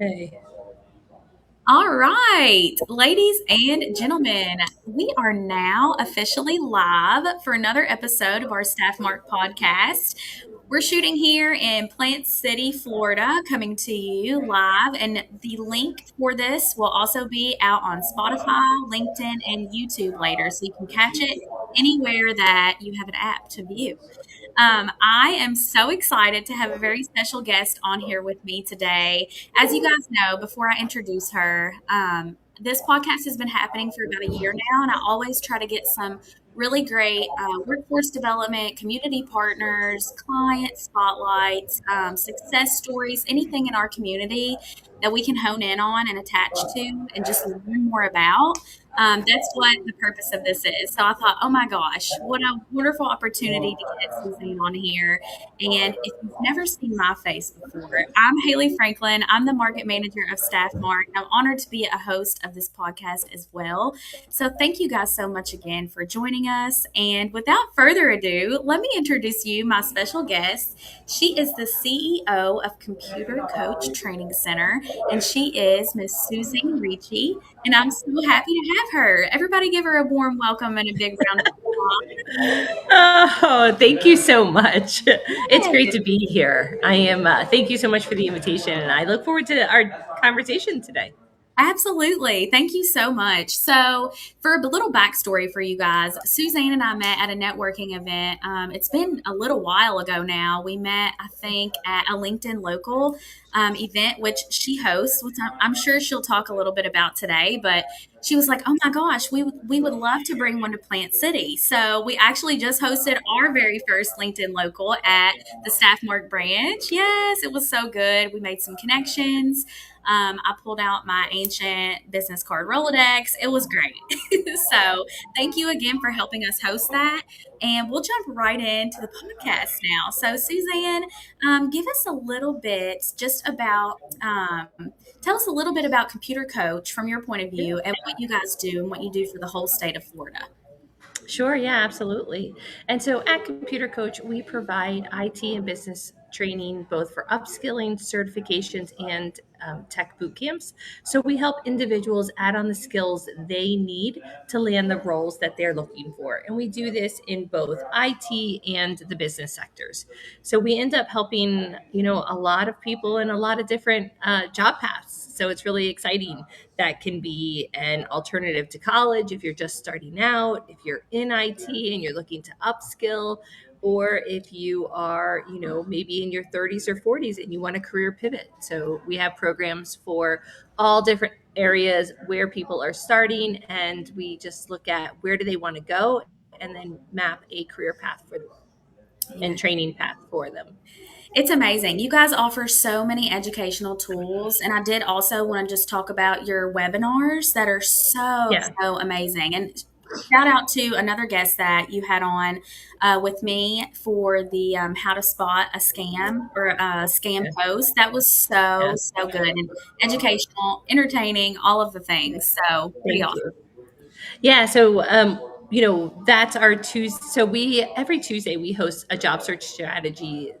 Hey. All right, ladies and gentlemen, we are now officially live for another episode of our Staff Mark podcast. We're shooting here in Plant City, Florida, coming to you live. And the link for this will also be out on Spotify, LinkedIn, and YouTube later. So you can catch it anywhere that you have an app to view. I am so excited to have a very special guest on here with me today. As you guys know, before I introduce her, this podcast has been happening for about a year now, and I always try to get some really great workforce development, community partners, client spotlights, success stories, anything in our community that we can hone in on and attach to and just learn more about. That's what the purpose of this is. So I thought, oh my gosh, what a wonderful opportunity to get Suzanne on here. And if you've never seen my face before, I'm Hayley Franklin. I'm the market manager of Staff Mark. I'm honored to be a host of this podcast as well. So thank you guys so much again for joining us. And without further ado, let me introduce you, my special guest. She is the CEO of Computer Coach Training Center, and she is Miss Suzanne Ricci. And I'm so happy to have her. Everybody give her a warm welcome and a big round of Oh, thank you so much. It's great applause. to be here. Thank you so much for the invitation, and I look forward to our conversation today. Absolutely. Thank you so much. So, for a little backstory for you guys, Suzanne and I met at a networking event. It's been a little while ago now. We met, I think, at a LinkedIn local event, which she hosts, which I'm sure she'll talk a little bit about today. But she was like, "Oh my gosh, we would love to bring one to Plant City." So we actually just hosted our very first LinkedIn local at the Staff Mark branch. Yes, it was so good. We made some connections. I pulled out my ancient business card Rolodex. It was great. So, thank you again for helping us host that. And we'll jump right into the podcast now. So, Suzanne, give us a little bit just about, tell us a little bit about Computer Coach from your point of view and what you guys do and what you do for the whole state of Florida. Sure, yeah, absolutely. And so at Computer Coach, we provide IT and business training both for upskilling, certifications, and tech boot camps. So we help individuals add on the skills they need to land the roles that they're looking for. And we do this in both IT and the business sectors. So we end up helping, a lot of people in a lot of different job paths. So it's really exciting. That can be an alternative to college if you're just starting out, if you're in IT and you're looking to upskill, or if you are, maybe in your 30s or 40s and you want a career pivot. So we have programs for all different areas where people are starting, and we just look at where do they want to go and then map a career path for them Yeah. and training path for them. It's amazing. You guys offer so many educational tools. And I did also want to just talk about your webinars that are so, Yeah. so amazing. And shout out to another guest that you had on with me for the how to spot a scam or a scam Yeah. post. That was so, Yeah. so good and educational, entertaining, all of the things. So pretty Thank awesome. you. Yeah, so that's our Tuesday. So we every Tuesday we host a job search strategies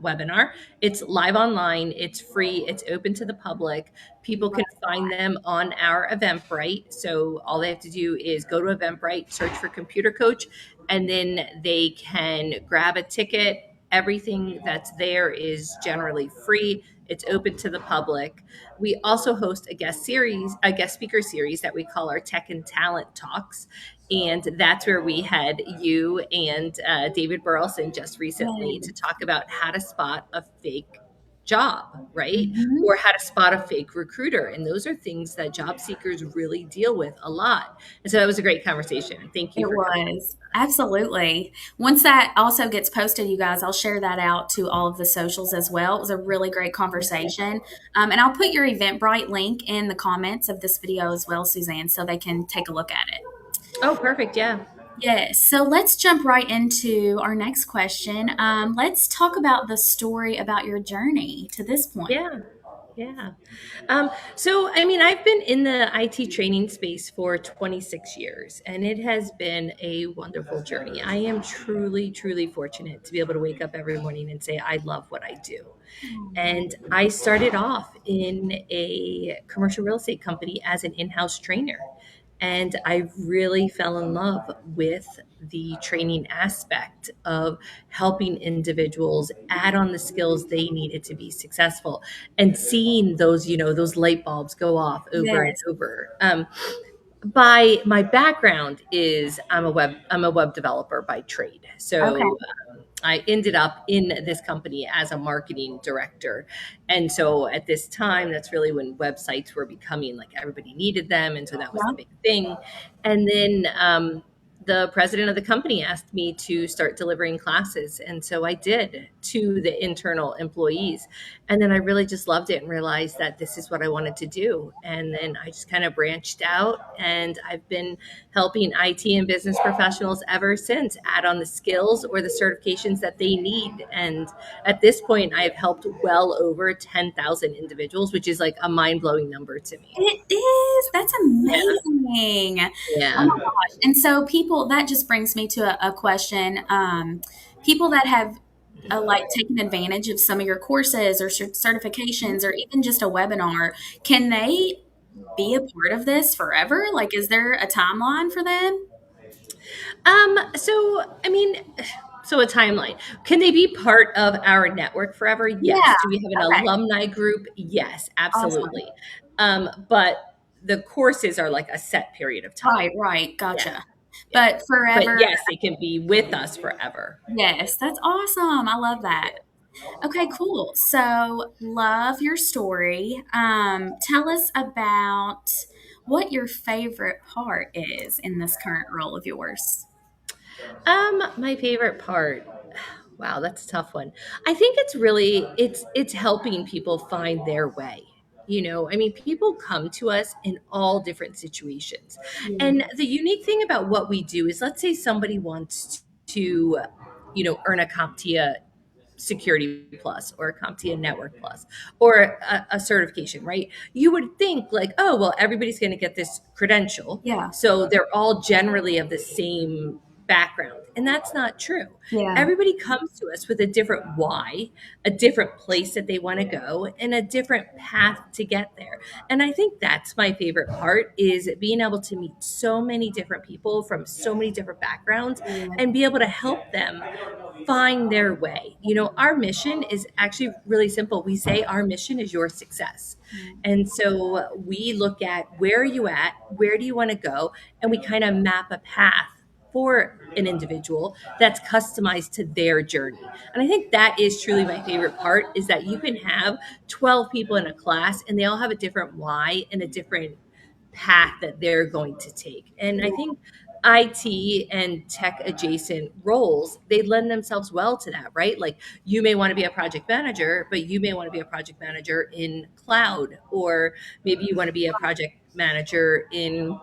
webinar. It's live online. It's free. It's open to the public. People can find them on our Eventbrite. So all they have to do is go to Eventbrite, search for Computer Coach, and then they can grab a ticket. Everything that's there is generally free. It's open to the public. We also host a guest speaker series that we call our Tech and Talent Talks. And that's where we had you and David Burleson just recently to talk about how to spot a fake job, right? Mhm. Or how to spot a fake recruiter. And those are things that job seekers really deal with a lot. And so that was a great conversation. Thank you It for coming. was. Absolutely. Once that also gets posted, you guys, I'll share that out to all of the socials as well. It was a really great conversation. And I'll put your Eventbrite link in the comments of this video as well, Suzanne, so they can take a look at it. Oh, perfect. Yeah. Yes. So let's jump right into our next question. Let's talk about the story about your journey to this point. Yeah. Yeah. So, I mean, I've been in the IT training space for 26 years, and it has been a wonderful journey. I am truly, truly fortunate to be able to wake up every morning and say, I love what I do. And I started off in a commercial real estate company as an in house trainer. And I really fell in love with the training aspect of helping individuals add on the skills they needed to be successful and seeing those, those light bulbs go off over and Yes. over. By my background is I'm a web developer by trade. So Okay. I ended up in this company as a marketing director. And so at this time, that's really when websites were becoming like everybody needed them. And so that was the Yeah. big thing. And then the president of the company asked me to start delivering classes. And so I did to the internal employees. And then I really just loved it and realized that this is what I wanted to do. And then I just kind of branched out and I've been helping IT and business professionals ever since add on the skills or the certifications that they need. And at this point, I've helped well over 10,000 individuals, which is like a mind blowing number to me. It is. That's Yeah. amazing. Oh Yeah. my gosh. And so people, that just brings me to a question. People that have like taken advantage of some of your courses or certifications or even just a webinar, can they be a part of this forever? Like, is there a timeline for them? So I mean, so a timeline. Can they be part of our network forever? Yeah. Yes. Do we have an Okay. alumni group? Yes, Awesome. absolutely. But the courses are like a set period of time. Right, right. Yeah, Gotcha. yeah. But But forever, yes, they can be with us forever. yes, that's awesome. I love that. Okay, cool. So, love your story. Tell us about what your favorite part is in this current role of yours. My favorite part. Wow, that's a tough one. I think it's helping people find their way. I mean, people come to us in all different situations. Yeah, And the unique thing about what we do is let's say somebody wants to, earn a CompTIA Security Plus or a CompTIA Network Plus or a certification, right? You would think like, oh, well, everybody's going to get this credential. yeah, So they're all generally of the same background. And that's not true. yeah, Everybody comes to us with a different why, a different place that they want to go, and a different path to get there. And I think that's my favorite part is being able to meet so many different people from so many different backgrounds yeah, and be able to help them find their way. Our mission is actually really simple. We say our mission is your success. And so we look at where are you at? Where do you want to go? And we kind of map a path for an individual that's customized to their journey. And I think that is truly my favorite part is that you can have 12 people in a class and they all have a different why and a different path that they're going to take. And I yeah, think IT and tech adjacent roles, they lend themselves well to that, right? Like you may want to be a project manager, but you may want to be a project manager in cloud, or maybe you want to be a project manager in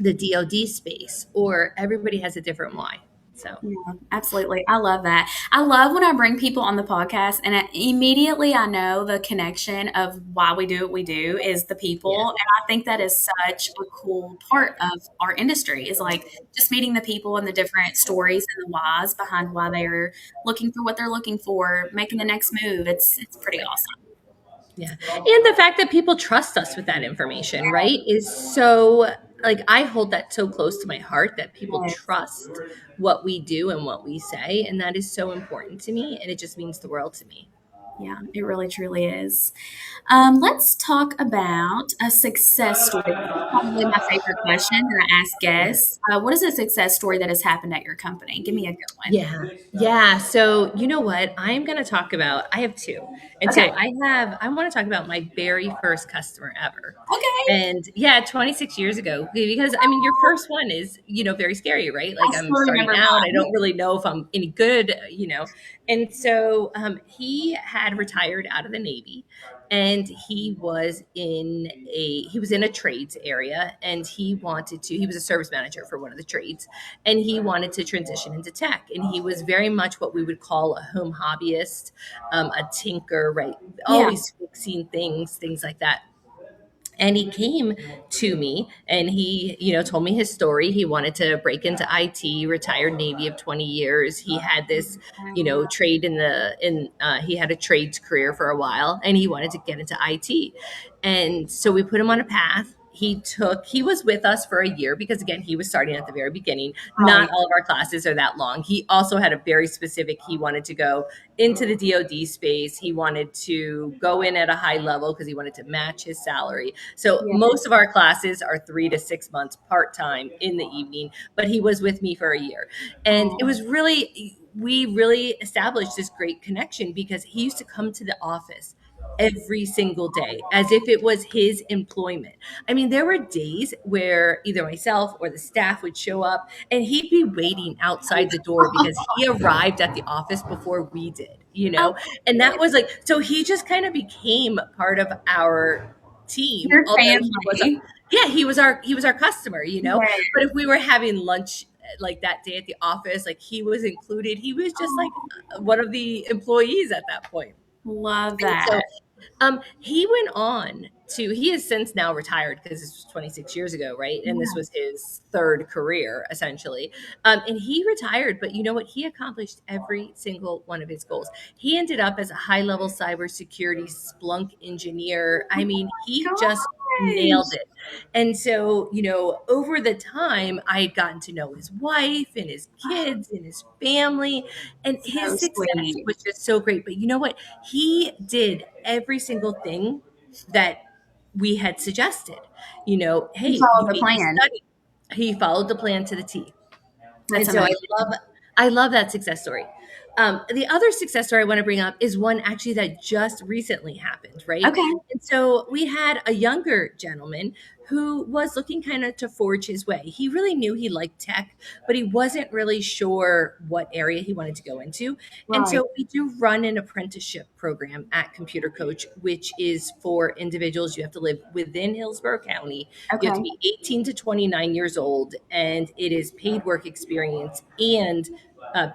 the DoD space, or everybody has a different why. So, yeah, absolutely. I love that. I love when I bring people on the podcast and immediately I know the connection of why we do what we do is the yeah. people. And I think that is such a cool part of our industry is like just meeting the people and the different stories and the whys behind why they're looking for what they're looking for, making the next move. It's pretty awesome. Yeah. And the fact that people trust us with that information, right, is so like I hold that so close to my heart that people Yes. trust what we do and what we say. And that is so important to me. And it just means the world to me. Yeah, it really truly is. Let's talk about a success story. This is probably my favorite question that I ask Yeah. guests. What is a success story that has happened at your company? Give me a good one. Yeah. Yeah. So, you know what? I'm going to talk about, I have two. And so Okay. I want to talk about my very first customer ever. Okay. And yeah, 26 years ago, because I mean, your first one is, very scary, right? Like I I'm still starting remember out. I mine. don't really know if I'm any good. And so he had retired out of the Navy and he was in a trades area, and he was a service manager for one of the trades, and he wanted to transition into tech, and he was very much what we would call a home hobbyist, a tinker, right? Yeah. Always fixing things like that. And he came to me and he, told me his story. He wanted to break into IT, retired Navy of 20 years. He had this, trade he had a trades career for a while, and he wanted to get into IT. And so we put him on a path. He was with us for a year because, again, he was starting at the very beginning. Not Right. all of our classes are that long. He also had a very specific, he wanted to go into the DoD space. He wanted to go in at a high level because he wanted to match his salary. So Yeah. most of our classes are 3 to 6 months part time in the evening, but he was with me for a year. And it Oh, was really, we really established this great connection because he used to come to the office every single day as if it was his employment. I mean, there were days where either myself or the staff would show up and he'd be waiting outside the door because he arrived at the office before we did, oh, and that was like, so he just kind of became part of our team, your although family. he was our customer, Yes. but if we were having lunch like that day at the office, like he was included. He was just like Oh, one of the employees at that point. love And so that. he went on he has since now retired because this was 26 years ago, right? And this Yeah. was his third career, essentially. And he retired, but you know what? He accomplished every single one of his goals. He ended up as a high level cybersecurity Splunk engineer. I mean, he just nailed Gosh. it. And so, over the time, I had gotten to know his wife and his kids and his family, and So his success sweet. was just so great. But you know what? He did every single thing that we had suggested. You Hey, you followed the need to plan. study. He followed the plan to the T. That's And so amazing. I love that success story. The other success story I want to bring up is one actually that just recently happened, right? Okay. And so we had a younger gentleman who was looking kind of to forge his way. He really knew he liked tech, but he wasn't really sure what area he wanted to go into. And Right. so we do run an apprenticeship program at Computer Coach, which is for individuals. You have to live within Hillsborough County. You have to Okay. be 18 to 29 years old, and it is paid work experience and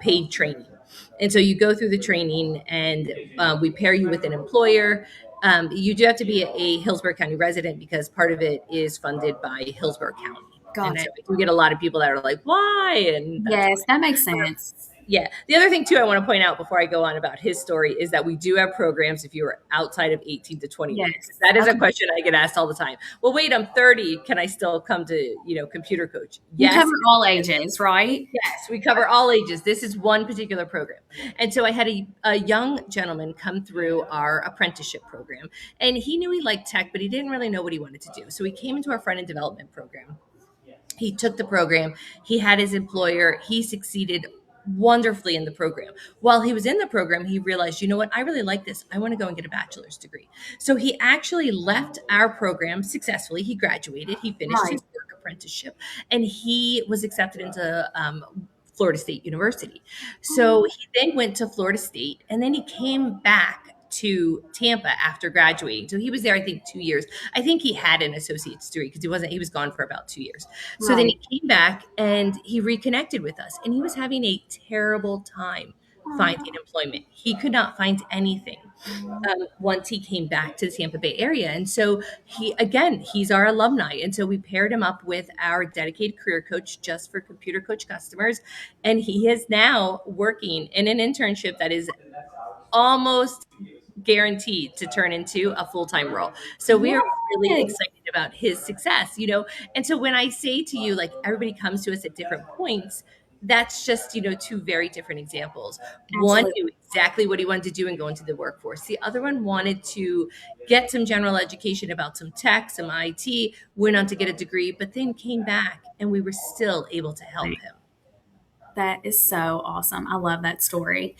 paid training. And so you go through the training, and we pair you with an employer. You do have to be a Hillsborough County resident because part of it is funded by Hillsborough County. And so Got it. we get a lot of people that are like, why? And that's Yes, why. that makes sense. Yeah. The other thing too I want to point out before I go on about his story is that we do have programs if you are outside of 18 to 29. Yes. That is a Okay. question I get asked all the time. Well, wait, I'm 30. Can I still come to, Computer Coach? You Yes. cover all ages, right? Yes, we cover all ages. This is one particular program. And so I had a young gentleman come through our apprenticeship program, and he knew he liked tech, but he didn't really know what he wanted to do. So he came into our front end development program. He took the program. He had his employer. He succeeded wonderfully in the program. While he was in the program, he realized, you know what? I really like this. I want to go and get a bachelor's degree. So he actually left our program successfully. He graduated. He finished Right. his work apprenticeship, and he was accepted into Florida State University. So Oh, he then went to Florida State, and then he came back to Tampa after graduating. So he was there, I think, 2 years. I think he had an associate's degree because he was gone for about 2 years. So then right. he came back and he reconnected with us, and he was having a terrible time finding Oh, employment. He could not find anything once he came back to the Tampa Bay area. And so he's our alumni. And so we paired him up with our dedicated career coach just for Computer Coach customers. And he is now working in an internship that is almost guaranteed to turn into a full-time role. So we are really yes. excited about his success. And so when I say to you, like, everybody comes to us at different points, that's just, two very different examples. One Absolutely. knew exactly what he wanted to do and go into the workforce. The other one wanted to get some general education about some tech, some IT, went on to get a degree, but then came back and we were still able to help him. That is so awesome. I love that story.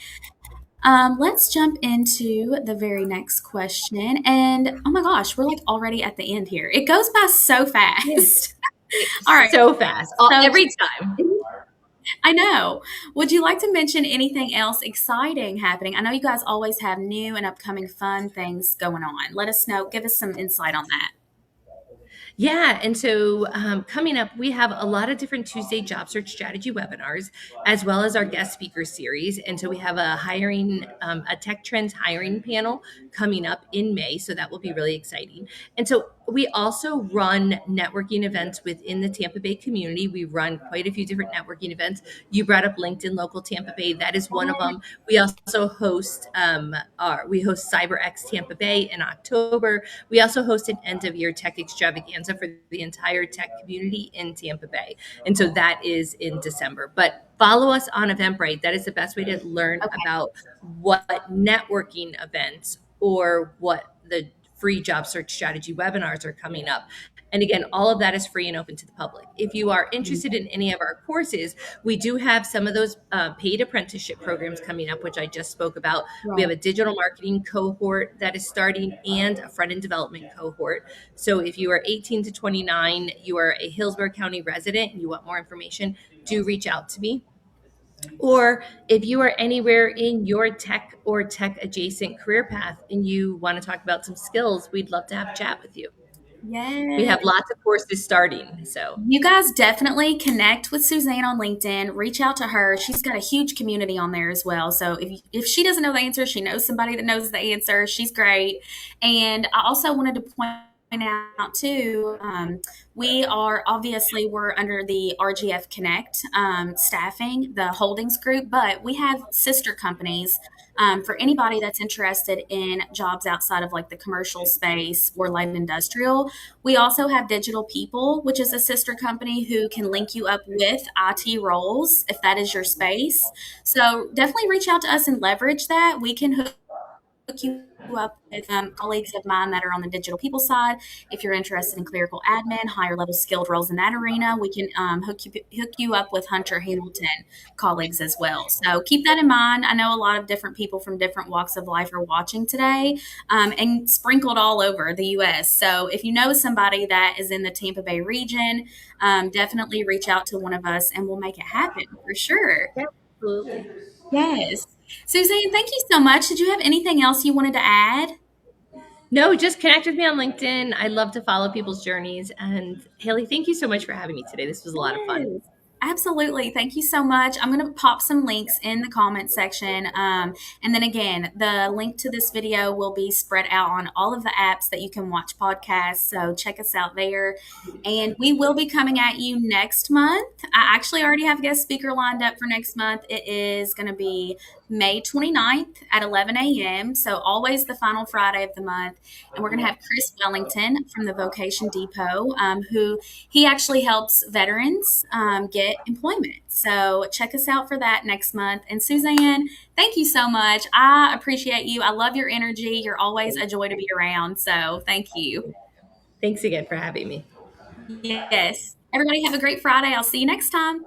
Let's jump into the very next question. And oh my gosh, we're like already at the end here. It goes by so Yeah. fast. All right. So fast, So every time. I know. Would you like to mention anything else exciting happening? I know you guys always have new and upcoming fun things going on. Let us know. Give us some insight on that. Yeah, and so coming up, we have a lot of different Tuesday job search strategy webinars, as well as our guest speaker series. And so we have a tech trends hiring panel coming up in May. So that will be really exciting. And so we also run networking events within the Tampa Bay community. We run quite a few different networking events. You brought up LinkedIn Local Tampa Bay. That is one of them. We also host we host CyberX Tampa Bay in October. We also host an end of year tech extravaganza for the entire tech community in Tampa Bay. And so that is in December. But follow us on Eventbrite. That is the best way to learn Okay. about what networking events or what the free job search strategy webinars are coming up. And again, all of that is free and open to the public. If you are interested in any of our courses, we do have some of those paid apprenticeship programs coming up, which I just spoke about. We have Right. a digital marketing cohort that is starting and a front end development cohort. So if you are 18 to 29, you are a Hillsborough County resident and you want more information, do reach out to me. Or if you are anywhere in your tech or tech adjacent career path and you want to talk about some skills, we'd love to have a chat with you. We Yes. have lots of courses starting. So, You guys definitely connect with Suzanne on LinkedIn. Reach out to her. She's got a huge community on there as well. So if she doesn't know the answer, she knows somebody that knows the answer. She's great. And I also wanted to point out too, we are obviously we're under the RGF Connect staffing, the holdings group, but we have sister companies for anybody that's interested in jobs outside of like the commercial space or light industrial. We also have Digital People, which is a sister company who can link you up with IT roles if that is your space. So definitely reach out to us and leverage that. We can hook you up with colleagues of mine that are on the digital people side. If you're interested in clerical admin, higher level skilled roles in that arena, we can hook you up with Hunter Hamilton colleagues as well. So keep that in mind. I know a lot of different people from different walks of life are watching today, and sprinkled all over the U.S. So if you know somebody that is in the Tampa Bay region, definitely reach out to one of us and we'll make it happen for sure. yeah, absolutely. Yes. Suzanne, thank you so much. Did you have anything else you wanted to add? No, just connect with me on LinkedIn. I love to follow people's journeys. And Haley, thank you so much for having me today. This was a lot of fun. Yes. Absolutely. Thank you so much. I'm going to pop some links in the comment section. And then again, the link to this video will be spread out on all of the apps that you can watch podcasts. So check us out there. And we will be coming at you next month. I actually already have a guest speaker lined up for next month. It is going to be May 29th at 11 a.m. So always the final Friday of the month. And we're going to have Chris Wellington from the Vocation Depot, who he actually helps veterans get employment. So check us out for that next month. And Suzanne, thank you so much. I appreciate you. I love your energy. You're always a joy to be around. So thank you. Thanks again for having me. Yes. Everybody have a great Friday. I'll see you next time.